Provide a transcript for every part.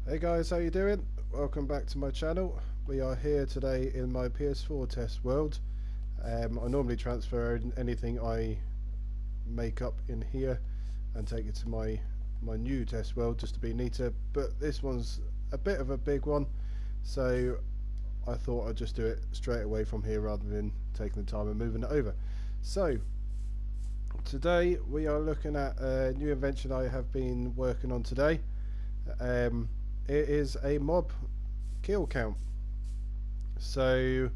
Hey guys, how you doing? Welcome back to my channel. We are here today in my PS4 test world. I normally transfer anything I make up in here and take it to my new test world just to be neater, but this one's a bit of a big one, so I thought I'd just do it straight away from here rather than taking the time and moving it over. So today we are looking at a new invention I have been working on today. It is a mob kill count. So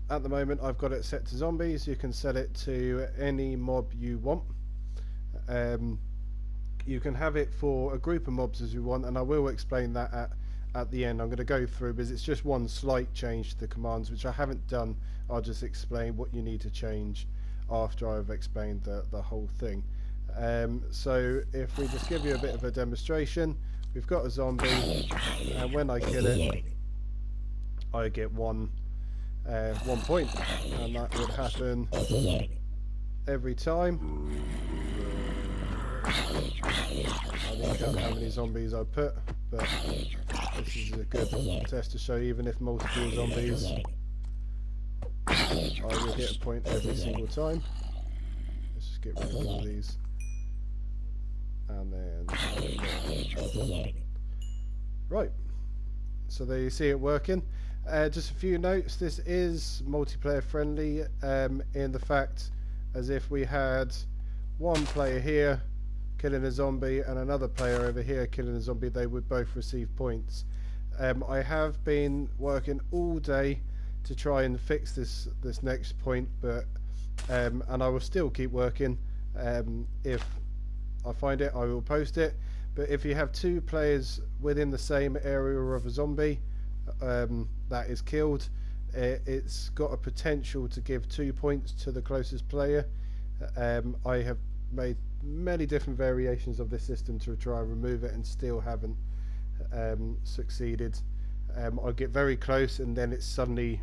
at the moment I've got it set to zombies. You can set it to any mob you want. You can have it for a group of mobs as you want, and I will explain that at the end. I'm going to go through because it's just one slight change to the commands which I haven't done. I'll just explain what you need to change after I've explained the whole thing. So if we just give you a bit of a demonstration, we've got a zombie, and when I kill it, I get one point, and that would happen every time. I didn't count how many zombies I put, but this is a good test to show even if multiple zombies, I will get a point every single time. Let's just get rid of all these. And then right, so there you see it working. Just a few notes: this is multiplayer friendly in the fact as if we had one player here killing a zombie and another player over here killing a zombie, they would both receive points. I have been working all day to try and fix this next point, but and I will still keep working. If I find it, I will post it. But if you have two players within the same area of a zombie that is killed, it's got a potential to give 2 points to the closest player. I have made many different variations of this system to try and remove it and still haven't succeeded. I get very close and then it suddenly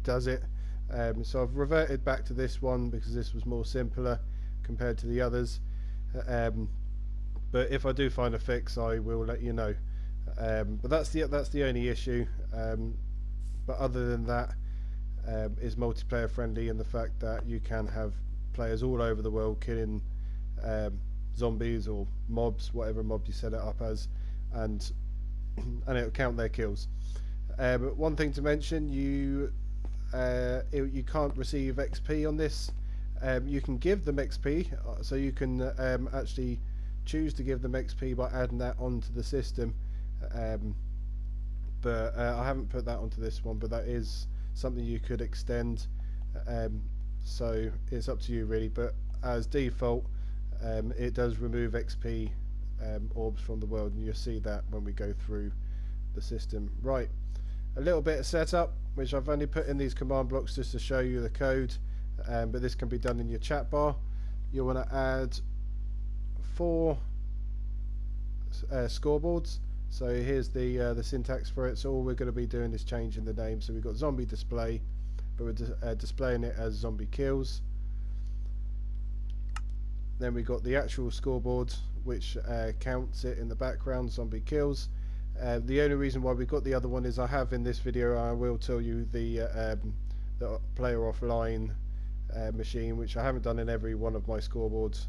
does it. So I've reverted back to this one because this was more simpler compared to the others. But if I do find a fix, I will let you know. But that's the only issue. But other than that, is multiplayer friendly in the fact that you can have players all over the world killing zombies or mobs, whatever mob you set it up as, and it'll count their kills. But one thing to mention, you can't receive XP on this. You can give them XP, so you can actually choose to give them XP by adding that onto the system, but I haven't put that onto this one, but that is something you could extend, so it's up to you really, but as default it does remove XP orbs from the world, and you'll see that when we go through the system. Right, a little bit of setup which I've only put in these command blocks just to show you the code. But this can be done in your chat bar. You'll want to add 4 scoreboards. So here's the syntax for it. So all we're going to be doing is changing the name. So we've got zombie display, but we're displaying it as zombie kills. Then we've got the actual scoreboard, which counts it in the background, zombie kills. The only reason why we've got the other one is I have in this video, I will tell you the player offline machine, which I haven't done in every one of my scoreboards.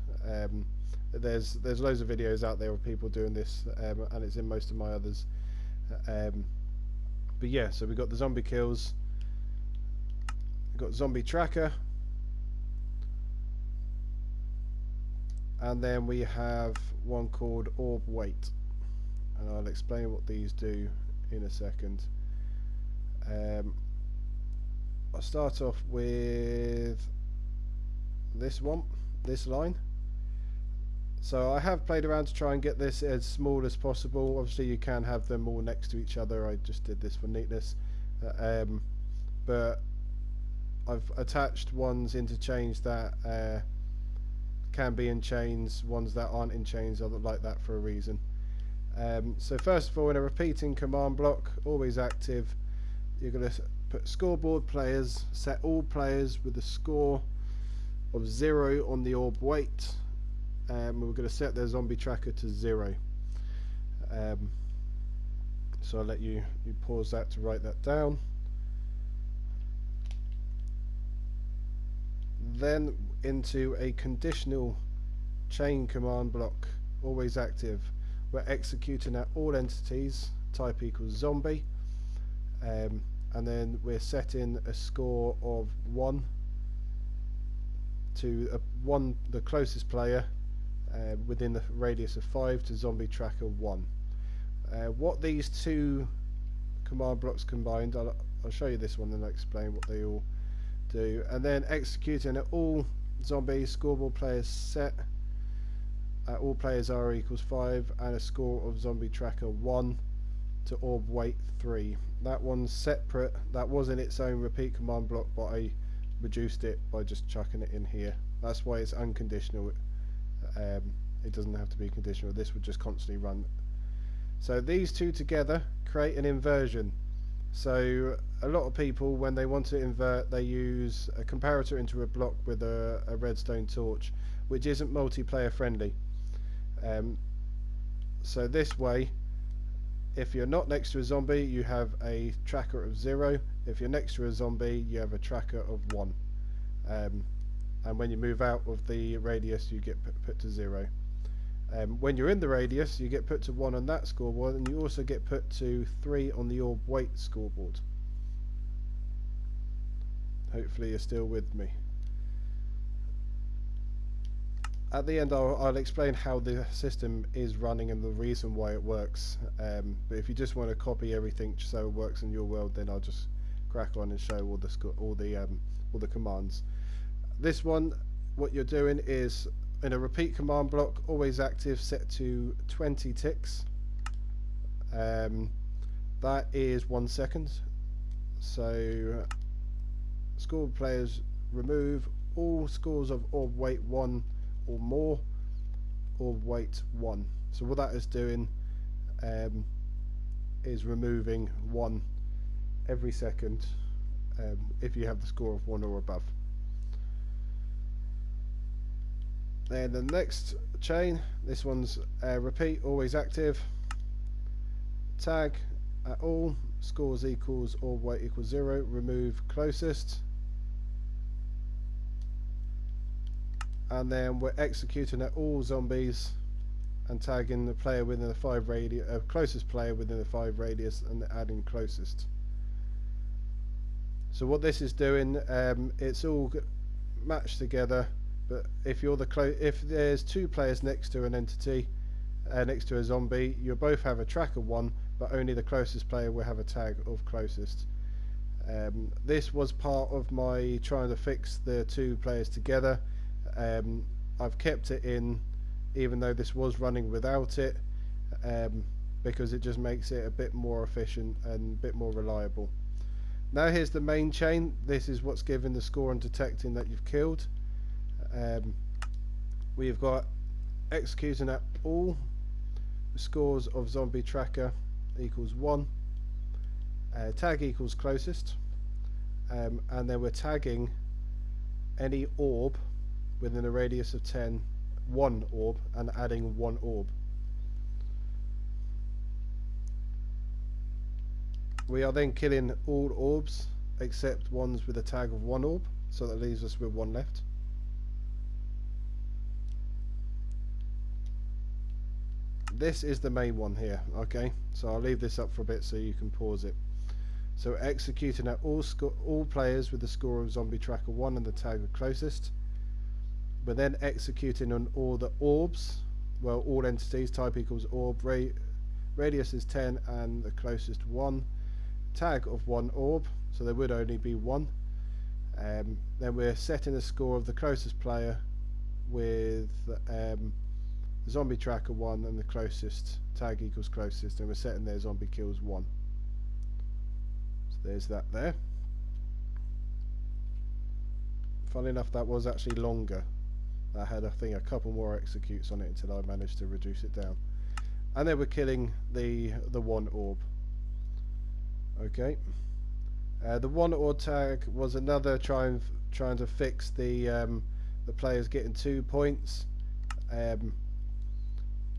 There's loads of videos out there of people doing this, and it's in most of my others. But yeah, so we've got the zombie kills, we've got zombie tracker, and then we have one called orb weight, and I'll explain what these do in a second. I'll start off with this line. So I have played around to try and get this as small as possible. Obviously you can have them all next to each other, I just did this for neatness. But I've attached ones into chains that can be in chains, ones that aren't in chains, I like that for a reason. So first of all, in a repeating command block, always active, you're going to put scoreboard players, set all players with a score of 0 on the orb weight, and we're going to set their zombie tracker to 0. So I'll let you pause that to write that down. Then into a conditional chain command block, always active. We're executing at all entities, type equals zombie, and then we're setting a score of 1 to the closest player within the radius of 5 to zombie tracker 1. What these two command blocks combined, I'll show you this one and I'll explain what they all do. And then executing at all zombie scoreboard players set at all players R equals 5 and a score of zombie tracker 1 to orb weight 3. That one's separate. That was in its own repeat command block, but I reduced it by just chucking it in here. That's why it's unconditional. It doesn't have to be conditional. This would just constantly run. So these two together create an inversion. So a lot of people, when they want to invert, they use a comparator into a block with a redstone torch, which isn't multiplayer friendly. So this way, if you're not next to a zombie, you have a tracker of 0. If you're next to a zombie, you have a tracker of 1. And when you move out of the radius, you get put to 0. When you're in the radius, you get put to 1 on that scoreboard, and you also get put to 3 on the orb weight scoreboard. Hopefully you're still with me. At the end I'll explain how the system is running and the reason why it works. But if you just want to copy everything so it works in your world, then I'll just crack on and show all the commands. This one, what you're doing is in a repeat command block, always active, set to 20 ticks. That is 1 second. So score players remove all scores of orb weight 1 or more, orb weight 1. So what that is doing is removing 1 every second if you have the score of 1 or above. Then the next chain, this one's repeat, always active, tag at all, scores equals orb weight equals 0, remove closest, and then we're executing at all zombies and tagging the player within the 5 radius, closest player within the 5 radius, and adding closest. So what this is doing, it's all matched together. But if you're if there's 2 players next to an entity, next to a zombie, you both have a tracker 1, but only the closest player will have a tag of closest. This was part of my trying to fix the 2 players together. I've kept it in, even though this was running without it, because it just makes it a bit more efficient and a bit more reliable. Now here's the main chain. This is what's giving the score and detecting that you've killed. We've got executing at all scores of zombie tracker equals 1, tag equals closest, and then we're tagging any orb within a radius of 10, 1 orb, and adding 1 orb. We are then killing all orbs except ones with a tag of 1 orb, so that leaves us with 1 left. This is the main one here, okay, so I'll leave this up for a bit so you can pause it. So executing at all players with the score of zombie tracker 1 and the tag of closest. We're then executing on all the orbs, well, all entities, type equals orb, radius is 10 and the closest 1, tag of 1 orb, so there would only be 1. Then we're setting the score of the closest player with zombie tracker 1 and the closest tag equals closest, and we're setting their zombie kills 1. So there's that there. Funny enough, that was actually longer. I had, I think, a couple more executes on it until I managed to reduce it down. And then we're killing the 1 orb. Okay. The 1 orb tag was another trying to fix the players getting 2 points.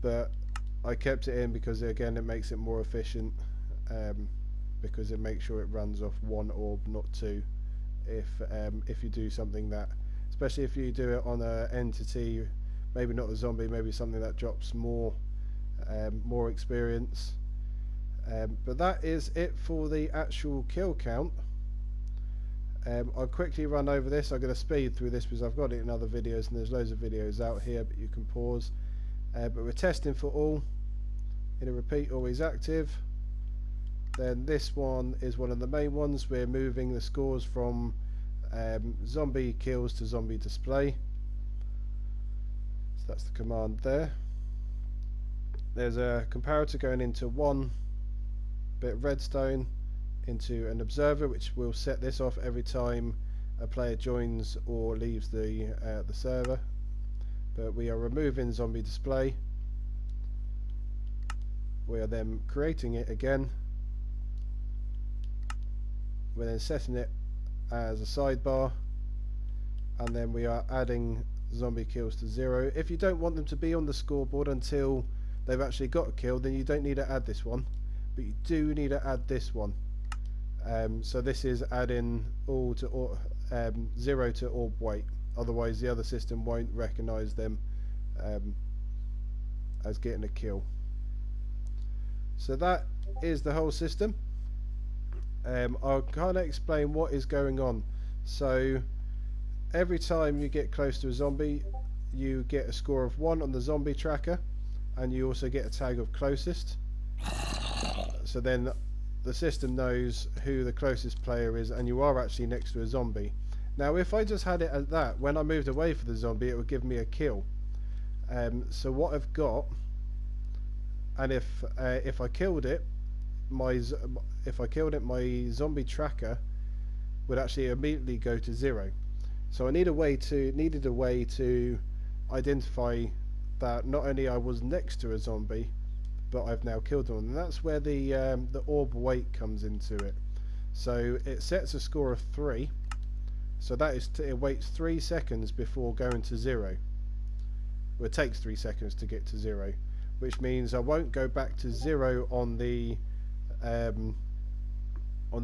But I kept it in because again it makes it more efficient. because it makes sure it runs off one orb, not two. If you do something that, especially if you do it on an entity, maybe not a zombie, maybe something that drops more experience. But that is it for the actual kill count. I'll quickly run over this. I'm going to speed through this because I've got it in other videos and there's loads of videos out here, but you can pause. But we're testing for all. In a repeat, always active. Then this one is one of the main ones. We're moving the scores from zombie kills to zombie display. So that's the command there. There's a comparator going into one bit of redstone into an observer, which will set this off every time a player joins or leaves the server. But we are removing zombie display. We are then creating it again. We're then setting it as a sidebar, and then we are adding zombie kills to 0. If you don't want them to be on the scoreboard until they've actually got a kill, then you don't need to add this one, but you do need to add this one. So this is adding all to 0 to orb weight, otherwise the other system won't recognise them as getting a kill. So that is the whole system. I'll kind of explain what is going on. So every time you get close to a zombie, you get a score of 1 on the zombie tracker, and you also get a tag of closest. So then the system knows who the closest player is, and you are actually next to a zombie. Now if I just had it as that, when I moved away from the zombie, it would give me a kill. So what I've got, and if I killed it, my zombie tracker would actually immediately go to 0. So I needed a way to identify that not only I was next to a zombie, but I've now killed one, and that's where the orb weight comes into it. So it sets a score of 3. So that is it waits 3 seconds before going to 0. Well, it takes 3 seconds to get to 0, which means I won't go back to 0 on the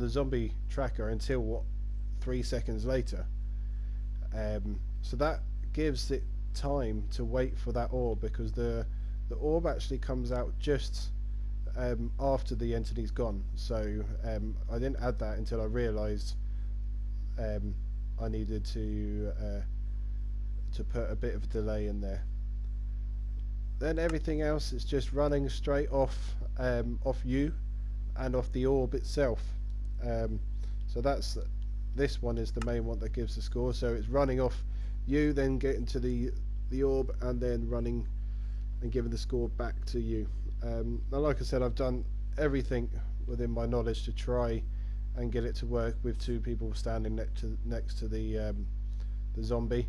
zombie tracker until what, 3 seconds later. So that gives it time to wait for that orb, because the orb actually comes out just after the entity's gone. So I didn't add that until I realised I needed to put a bit of a delay in there. Then everything else is just running straight off you and off the orb itself. So that's this one is the main one that gives the score. So it's running off you, then getting to the orb, and then running and giving the score back to you. Now, like I said, I've done everything within my knowledge to try and get it to work with 2 people standing next to the zombie.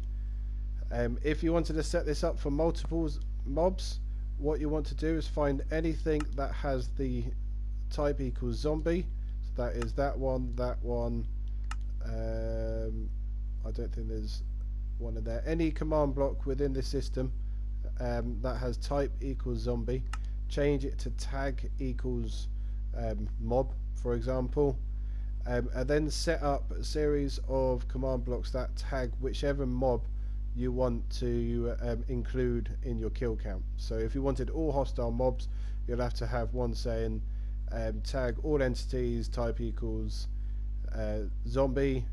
If you wanted to set this up for multiple mobs, what you want to do is find anything that has the type equals zombie. So that is that one. I don't think there's one in there. Any command block within the system that has type equals zombie, change it to tag equals mob, for example, and then set up a series of command blocks that tag whichever mob you want to include in your kill count. So if you wanted all hostile mobs, you'll have to have one saying tag all entities type equals zombie,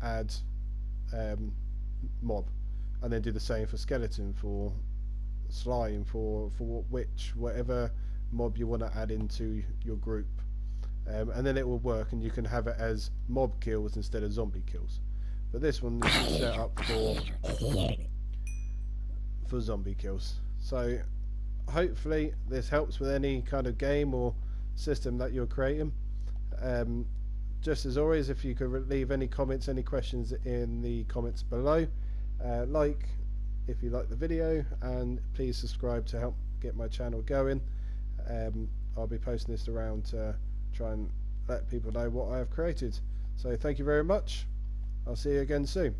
add mob, and then do the same for skeleton, for slime, for witch, whatever mob you want to add into your group, and then it will work, and you can have it as mob kills instead of zombie kills. But this one is set up for zombie kills. So hopefully this helps with any kind of game or system that you're creating. Just as always, if you could leave any comments, any questions in the comments below, if you like the video, and please subscribe to help get my channel going. I'll be posting this around to try and let people know what I have created. So thank you very much. I'll see you again soon.